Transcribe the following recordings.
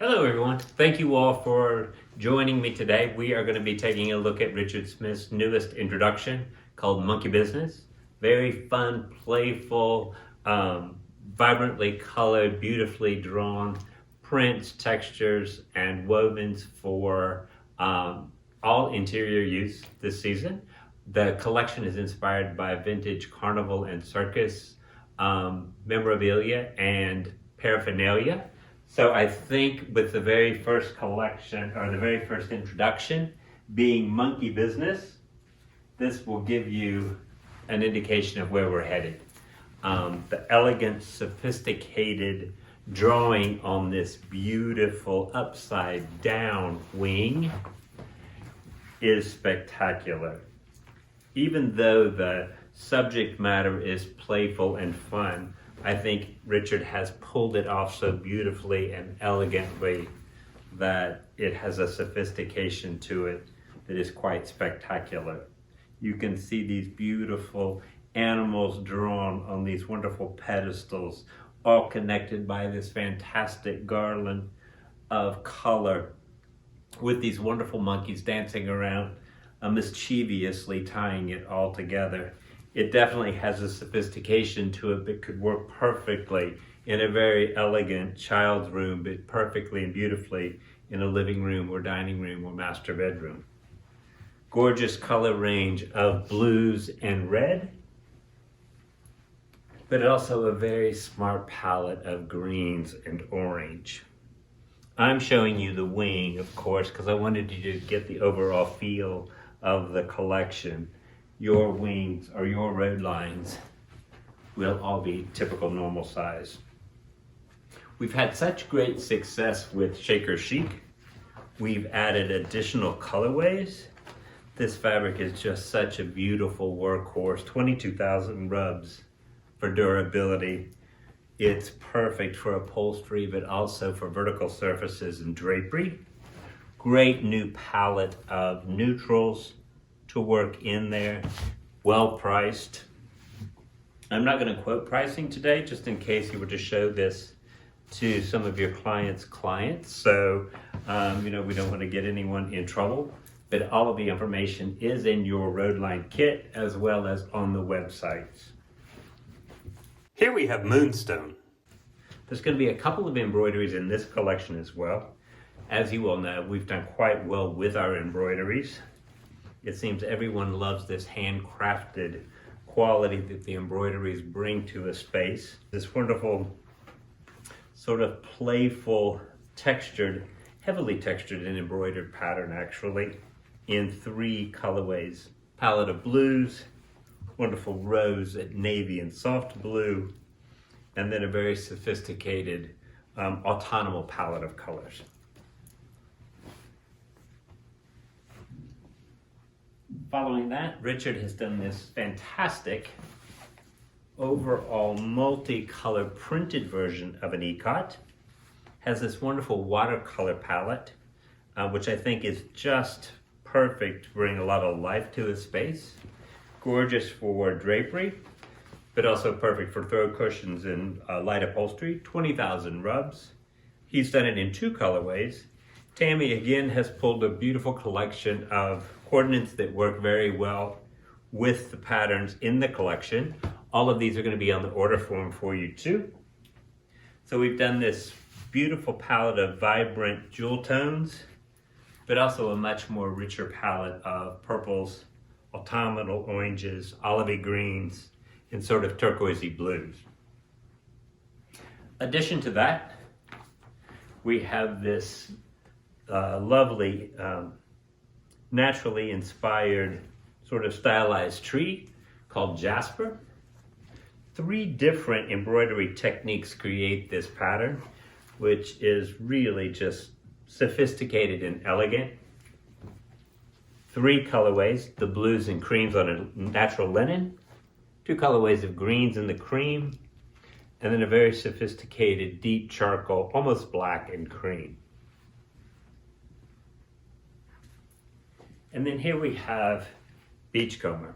Hello everyone, thank you all for joining me today. We are going to be taking a look at Richard Smith's newest introduction called Monkey Business. Very fun, playful, vibrantly colored, beautifully drawn prints, textures, and wovens for all interior use this season. The collection is inspired by vintage carnival and circus memorabilia and paraphernalia. So I think with the very first collection, or the very first introduction, being Monkey Business, this will give you an indication of where we're headed. The elegant, sophisticated drawing on this beautiful upside down wing is spectacular. Even though the subject matter is playful and fun, I think Richard has pulled it off so beautifully and elegantly that it has a sophistication to it that is quite spectacular. You can see these beautiful animals drawn on these wonderful pedestals, all connected by this fantastic garland of color, with these wonderful monkeys dancing around, mischievously tying it all together. It definitely has a sophistication to it that could work perfectly in a very elegant child's room, but perfectly and beautifully in a living room or dining room or master bedroom. Gorgeous color range of blues and red, but also a very smart palette of greens and orange. I'm showing you the wing, of course, because I wanted you to get the overall feel of the collection. Your wings or your road lines will all be typical normal size. We've had such great success with Chic. We've added additional colorways. This fabric is just such a beautiful workhorse, 22,000 rubs for durability. It's perfect for upholstery, but also for vertical surfaces and drapery. Great new palette of neutrals to work in there, well priced. I'm not going to quote pricing today, just in case you were to show this to some of your clients' clients. So, we don't want to get anyone in trouble, but all of the information is in your Roadline kit as well as on the websites. Here we have Moonstone. There's going to be a couple of embroideries in this collection as well. As you all know, we've done quite well with our embroideries. It seems everyone loves this handcrafted quality that the embroideries bring to a space. This wonderful sort of playful textured, heavily textured and embroidered pattern actually in 3 colorways. Palette of blues, wonderful rose at navy and soft blue, and then a very sophisticated autumnal palette of colors. Following that, Richard has done this fantastic overall multi-color printed version of an Ecot. Has this wonderful watercolor palette, which I think is just perfect to bring a lot of life to a space. Gorgeous for drapery, but also perfect for throw cushions and light upholstery. 20,000 rubs. He's done it in 2 colorways. Tammy again has pulled a beautiful collection of coordinates that work very well with the patterns in the collection. All of these are going to be on the order form for you too. So we've done this beautiful palette of vibrant jewel tones, but also a much more richer palette of purples, autumnal oranges, olivey greens, and sort of turquoisey blues. Addition to that, we have this lovely naturally inspired sort of stylized tree called Jasper. 3 different embroidery techniques create this pattern, which is really just sophisticated and elegant. 3 colorways, the blues and creams on a natural linen, 2 colorways of greens in the cream, and then a very sophisticated deep charcoal, almost black and cream. And then here we have Beachcomber,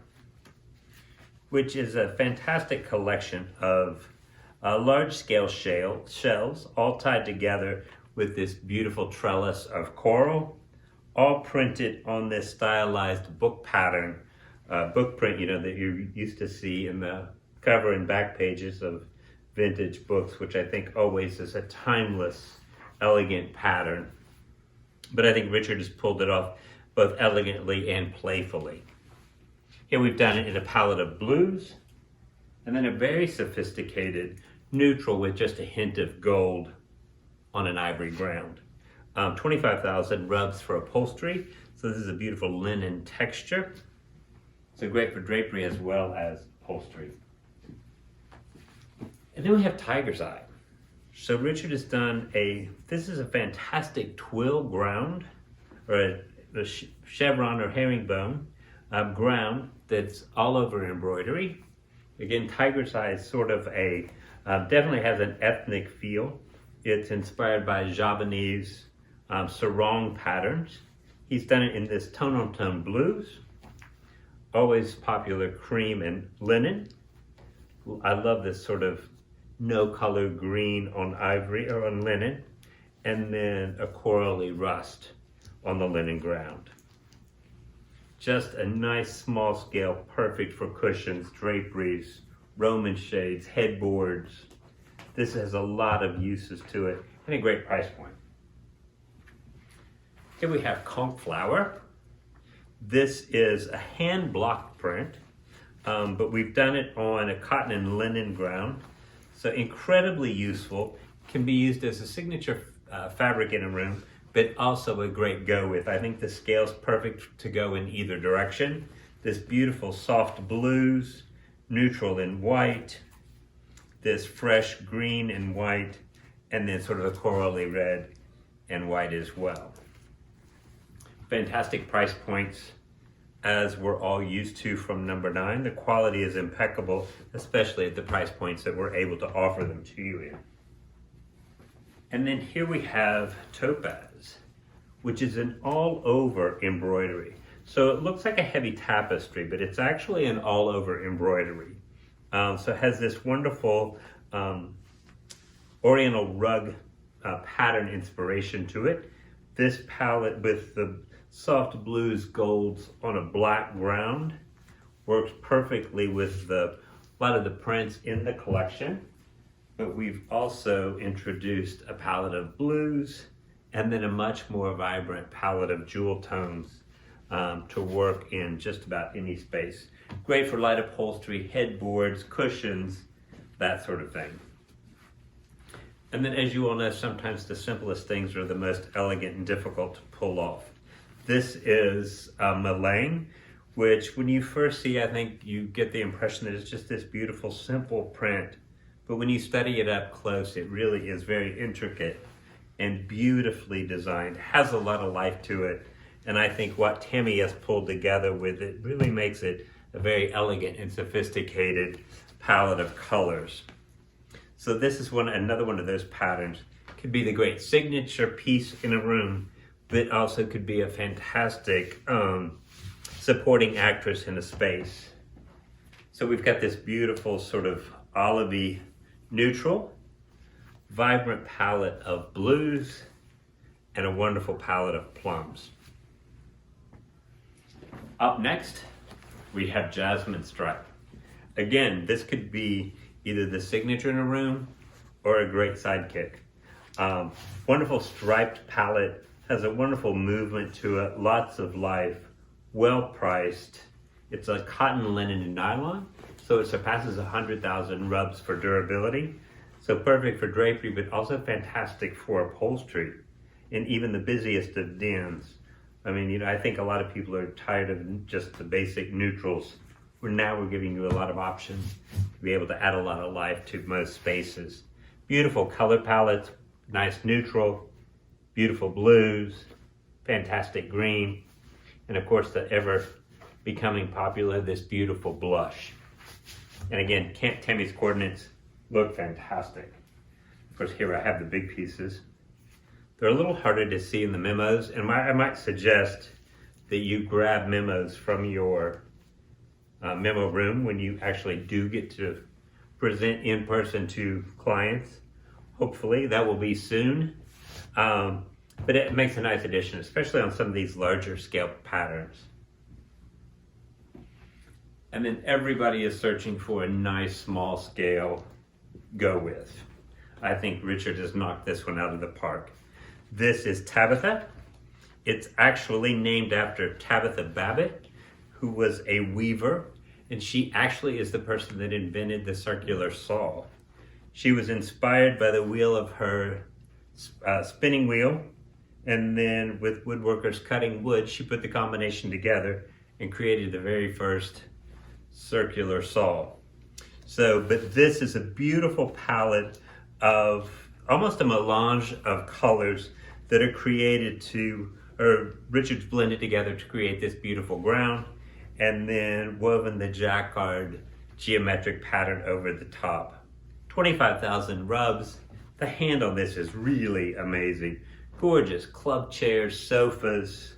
which is a fantastic collection of large-scale shells all tied together with this beautiful trellis of coral, all printed on this stylized book pattern, book print, that you used to see in the cover and back pages of vintage books, which I think always is a timeless, elegant pattern. But I think Richard has pulled it off both elegantly and playfully. Here we've done it in a palette of blues, and then a very sophisticated neutral with just a hint of gold on an ivory ground. 25,000 rubs for upholstery. So this is a beautiful linen texture. So great for drapery as well as upholstery. And then we have Tiger's Eye. So Richard has done this is a fantastic twill ground, or a chevron or herringbone ground that's all over embroidery. Again, Tiger's Eye is sort of definitely has an ethnic feel. It's inspired by Javanese sarong patterns. He's done it in this tone-on-tone blues, always popular cream and linen. I love this sort of no color green on ivory or on linen, and then a corally rust on the linen ground. Just a nice small scale, perfect for cushions, draperies, Roman shades, headboards. This has a lot of uses to it and a great price point. Here we have Conch Flower. This is a hand block print, but we've done it on a cotton and linen ground. So incredibly useful, can be used as a signature fabric in a room, but also a great go with. I think the scale's perfect to go in either direction. This beautiful soft blues, neutral and white, this fresh green and white, and then sort of a corally red and white as well. Fantastic price points, as we're all used to from number 9. The quality is impeccable, especially at the price points that we're able to offer them to you in. And then here we have Topaz, which is an all-over embroidery. So it looks like a heavy tapestry, but it's actually an all-over embroidery. So it has this wonderful oriental rug pattern inspiration to it. This palette with the soft blues golds on a black ground works perfectly with a lot of the prints in the collection. But we've also introduced a palette of blues and then a much more vibrant palette of jewel tones to work in just about any space. Great for light upholstery, headboards, cushions, that sort of thing. And then, as you all know, sometimes the simplest things are the most elegant and difficult to pull off. This is Malang, which when you first see, I think you get the impression that it's just this beautiful, simple print. But when you study it up close, it really is very intricate and beautifully designed, has a lot of life to it. And I think what Tammy has pulled together with it really makes it a very elegant and sophisticated palette of colors. So this is another one of those patterns. Could be the great signature piece in a room, but also could be a fantastic supporting actress in a space. So we've got this beautiful sort of olivey neutral, vibrant palette of blues, and a wonderful palette of plums. Up next, we have Jasmine Stripe. Again, this could be either the signature in a room or a great sidekick. Wonderful striped palette, has a wonderful movement to it, lots of life, well priced. It's a cotton, linen, and nylon, so it surpasses 100,000 rubs for durability. So perfect for drapery, but also fantastic for upholstery in even the busiest of dens. I mean, I think a lot of people are tired of just the basic neutrals. Now we're giving you a lot of options to be able to add a lot of life to most spaces. Beautiful color palettes, nice neutral, beautiful blues, fantastic green, and of course the ever becoming popular, this beautiful blush. And again, Tammy's coordinates look fantastic. Of course, here I have the big pieces. They're a little harder to see in the memos, and I might suggest that you grab memos from your memo room when you actually do get to present in person to clients. Hopefully that will be soon. But it makes a nice addition, especially on some of these larger scale patterns. And then everybody is searching for a nice small scale go with. I think Richard has knocked this one out of the park. This is Tabitha. It's actually named after Tabitha Babbitt, who was a weaver, and she actually is the person that invented the circular saw. She was inspired by the wheel of her spinning wheel, and then with woodworkers cutting wood, she put the combination together and created the very first circular saw. But this is a beautiful palette of almost a melange of colors that are created Richard's blended together to create this beautiful ground, and then woven the jacquard geometric pattern over the top. 25,000 rubs. The hand on this is really amazing. Gorgeous club chairs, sofas.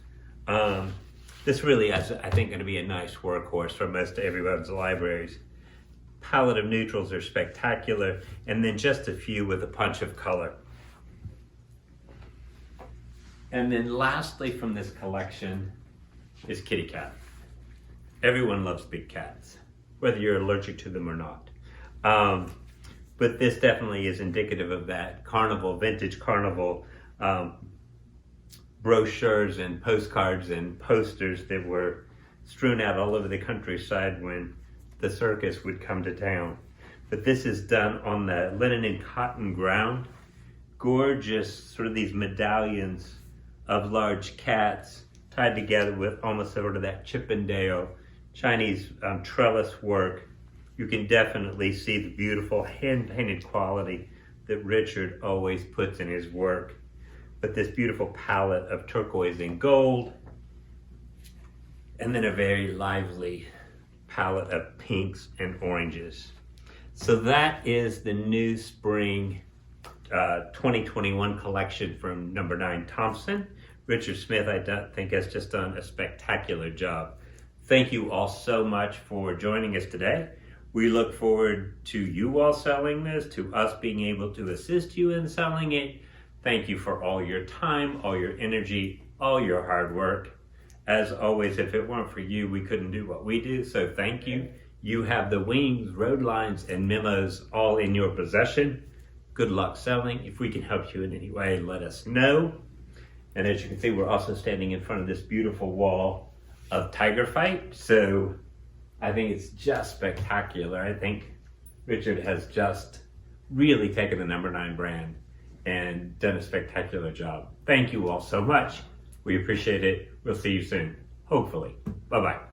This really is, I think, going to be a nice workhorse for most everyone's libraries. Palette of neutrals are spectacular, and then just a few with a punch of color. And then lastly from this collection is Kitty Cat. Everyone loves big cats, whether you're allergic to them or not. But this definitely is indicative of that carnival, vintage carnival brochures and postcards and posters that were strewn out all over the countryside when the circus would come to town. But this is done on the linen and cotton ground. Gorgeous, sort of these medallions of large cats tied together with almost sort of that Chippendale Chinese trellis work. You can definitely see the beautiful hand-painted quality that Richard always puts in his work. But this beautiful palette of turquoise and gold, and then a very lively palette of pinks and oranges. So that is the new spring 2021 collection from number 9 Thompson. Richard Smith, I think, has just done a spectacular job. Thank you all so much for joining us today. We look forward to you all selling this, to us being able to assist you in selling it. Thank you for all your time, all your energy, all your hard work. As always, if it weren't for you, we couldn't do what we do, so thank you. You have the wings, road lines, and memos all in your possession. Good luck selling. If we can help you in any way, let us know. And as you can see, we're also standing in front of this beautiful wall of tiger fight. So I think it's just spectacular. I think Richard has just really taken the number 9 brand and done a spectacular job. Thank you all so much. We appreciate it. We'll see you soon, hopefully. Bye-bye.